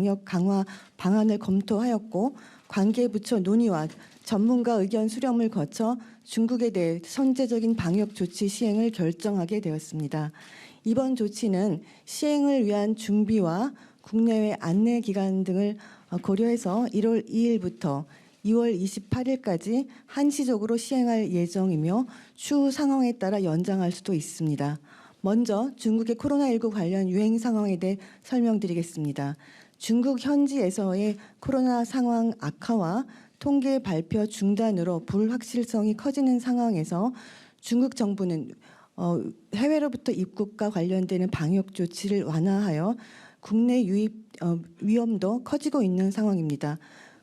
방역 강화 방안을 검토하였고 관계부처 논의와 전문가 의견 수렴을 거쳐 중국에 대해 선제적인 방역 조치 시행을 결정하게 되었습니다. 이번 조치는 시행을 위한 준비와 국내외 안내 기간 등을 고려해서 1월 2일부터 2월 28일까지 한시적으로 시행할 예정이며 추후 상황에 따라 연장할 수도 있습니다. 먼저 중국의 코로나19 관련 유행 상황에 대해 설명드리겠습니다. 중국 현지에서의 코로나 상황 악화와 통계 발표 중단으로 불확실성이 커지는 상황에서 중국 정부는 해외로부터 입국과 관련되는 방역 조치를 완화하여 국내 유입 위험도 커지고 있는 상황입니다.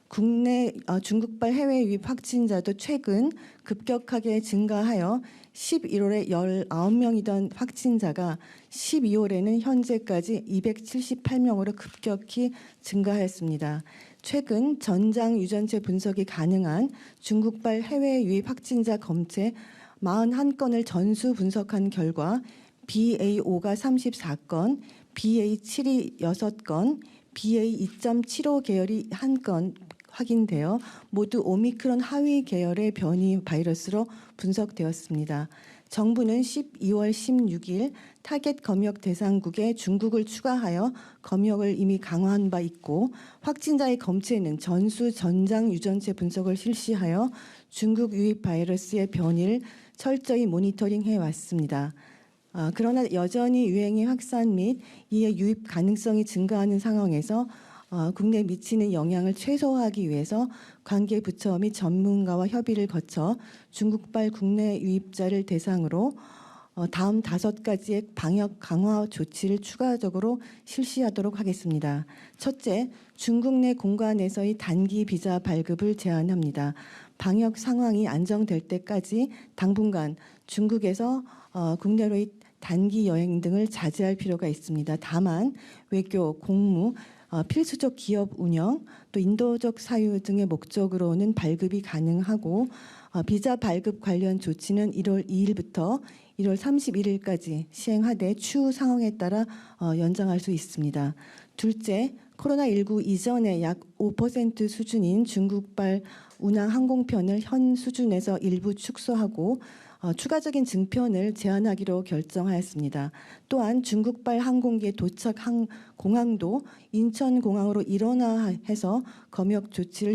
국내 중국발 해외 유입 확진자도 최근 급격하게 증가하여 11월에 19명이던 확진자가 12월에는 현재까지 278명으로 급격히 증가하였습니다. 최근 전장 유전체 분석이 가능한 중국발 해외 유입 확진자 검체 41건을 전수 분석한 결과 BA5가 34건, BA7이 6건, BA2.75 계열이 1건 확인되어 모두 오미크론 하위 계열의 변이 바이러스로 분석되었습니다. 정부는 12월 16일 타겟 검역 대상국에 중국을 추가하여 검역을 이미 강화한 바 있고 확진자의 검체는 전수 전장 유전체 분석을 실시하여 중국 유입 바이러스의 변이를 철저히 모니터링해 왔습니다. 그러나 여전히 유행의 확산 및 이에 유입 가능성이 증가하는 상황에서 국내에 미치는 영향을 최소화하기 위해서 관계 부처 및 전문가와 협의를 거쳐 중국발 국내 유입자를 대상으로 다음 5가지의 방역 강화 조치를 추가적으로 실시하도록 하겠습니다. 첫째, 중국 내 공간에서의 단기 비자 발급을 제한합니다. 방역 상황이 안정될 때까지 당분간 중국에서 국내로의 단기 여행 등을 자제할 필요가 있습니다. 다만 외교, 공무, 필수적 기업 운영, 또 인도적 사유 등의 목적으로는 발급이 가능하고 비자 발급 관련 조치는 1월 2일부터 1월 31일까지 시행하되 추후 상황에 따라 연장할 수 있습니다. 둘째, 코로나19 이전에 약 5% 수준인 중국발 운항 항공편을 현 수준에서 일부 축소하고 추가적인 증편을 제한하기로 결정하였습니다. 또한 중국발 항공기의 도착 공항도 인천공항으로 일원화해서 검역 조치를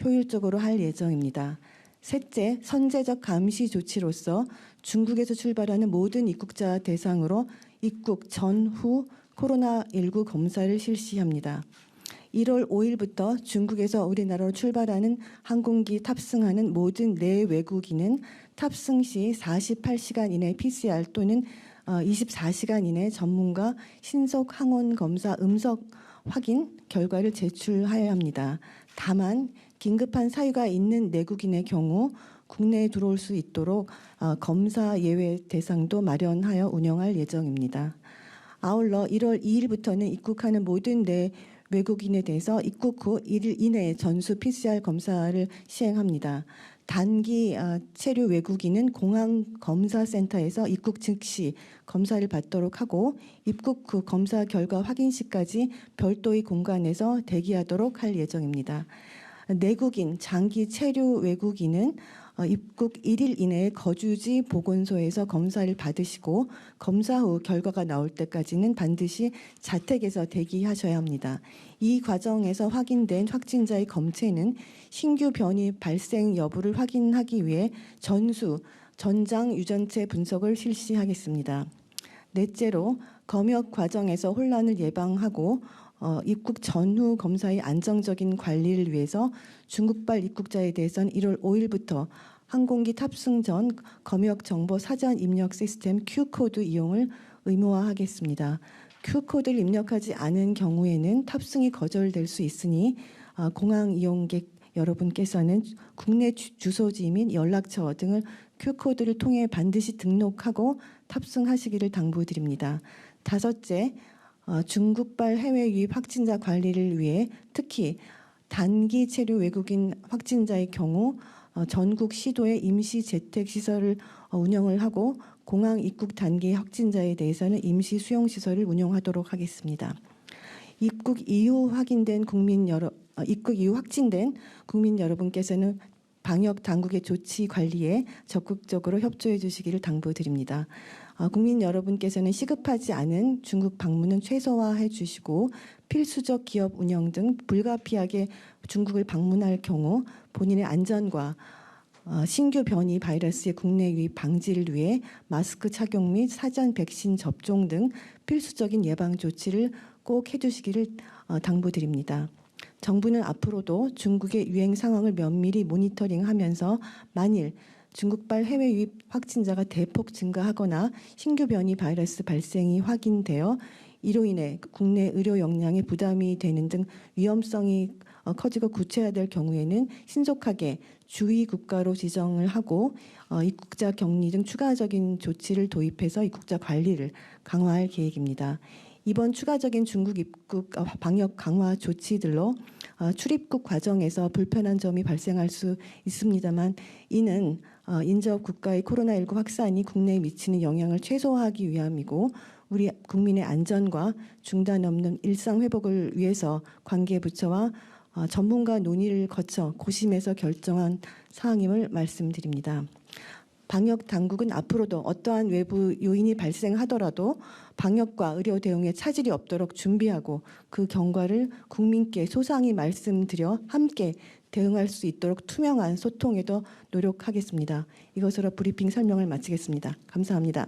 효율적으로 할 예정입니다. 셋째, 선제적 감시 조치로서 중국에서 출발하는 모든 입국자 대상으로 입국 전후 코로나19 검사를 실시합니다. 1월 5일부터 중국에서 우리나라로 출발하는 항공기 탑승하는 모든 내외국인은 탑승 시 48시간 이내 PCR 또는 24시간 이내 전문가 신속 항원 검사 음성 확인 결과를 제출해야 합니다. 다만 긴급한 사유가 있는 내국인의 경우 국내에 들어올 수 있도록 검사 예외 대상도 마련하여 운영할 예정입니다. 아울러 1월 2일부터는 입국하는 모든 외국인에 대해서 입국 후 1일 이내에 전수 PCR 검사를 시행합니다. 단기 체류 외국인은 공항 검사센터에서 입국 즉시 검사를 받도록 하고 입국 후 검사 결과 확인 시까지 별도의 공간에서 대기하도록 할 예정입니다. 내국인, 장기 체류 외국인은 입국 1일 이내에 거주지 보건소에서 검사를 받으시고 검사 후 결과가 나올 때까지는 반드시 자택에서 대기하셔야 합니다. 이 과정에서 확인된 확진자의 검체는 신규 변이 발생 여부를 확인하기 위해 전장 유전체 분석을 실시하겠습니다. 넷째로 검역 과정에서 혼란을 예방하고 입국 전후 검사의 안정적인 관리를 위해서 중국발 입국자에 대해서는 1월 5일부터 항공기 탑승 전 검역 정보 사전 입력 시스템 Q코드 이용을 의무화하겠습니다. Q코드를 입력하지 않은 경우에는 탑승이 거절될 수 있으니 공항 이용객 여러분께서는 국내 주소지 및 연락처 등을 Q코드를 통해 반드시 등록하고 탑승하시기를 당부드립니다. 다섯째, 중국발 해외 유입 확진자 관리를 위해 특히 단기 체류 외국인 확진자의 경우 전국 시도에 임시 재택 시설을 운영을 하고 공항 입국 단기 확진자에 대해서는 임시 수용 시설을 운영하도록 하겠습니다. 입국 이후 확진된 국민 여러분께서는 방역 당국의 조치 관리에 적극적으로 협조해 주시기를 당부드립니다. 국민 여러분께서는 시급하지 않은 중국 방문은 최소화해 주시고 필수적 기업 운영 등 불가피하게 중국을 방문할 경우 본인의 안전과 신규 변이 바이러스의 국내 유입 방지를 위해 마스크 착용 및 사전 백신 접종 등 필수적인 예방 조치를 꼭 해주시기를 당부드립니다. 정부는 앞으로도 중국의 유행 상황을 면밀히 모니터링하면서 만일 중국발 해외 유입 확진자가 대폭 증가하거나 신규 변이 바이러스 발생이 확인되어 이로 인해 국내 의료 역량에 부담이 되는 등 위험성이 커지고 구체화될 경우에는 신속하게 주의 국가로 지정을 하고 입국자 격리 등 추가적인 조치를 도입해서 입국자 관리를 강화할 계획입니다. 이번 추가적인 중국 입국 방역 강화 조치들로 출입국 과정에서 불편한 점이 발생할 수 있습니다만 이는 인접 국가의 코로나19 확산이 국내에 미치는 영향을 최소화하기 위함이고 우리 국민의 안전과 중단 없는 일상 회복을 위해서 관계부처와 전문가 논의를 거쳐 고심해서 결정한 사항임을 말씀드립니다. 방역 당국은 앞으로도 어떠한 외부 요인이 발생하더라도 방역과 의료 대응에 차질이 없도록 준비하고 그 경과를 국민께 소상히 말씀드려 함께 대응할 수 있도록 투명한 소통에도 노력하겠습니다. 이것으로 브리핑 설명을 마치겠습니다. 감사합니다.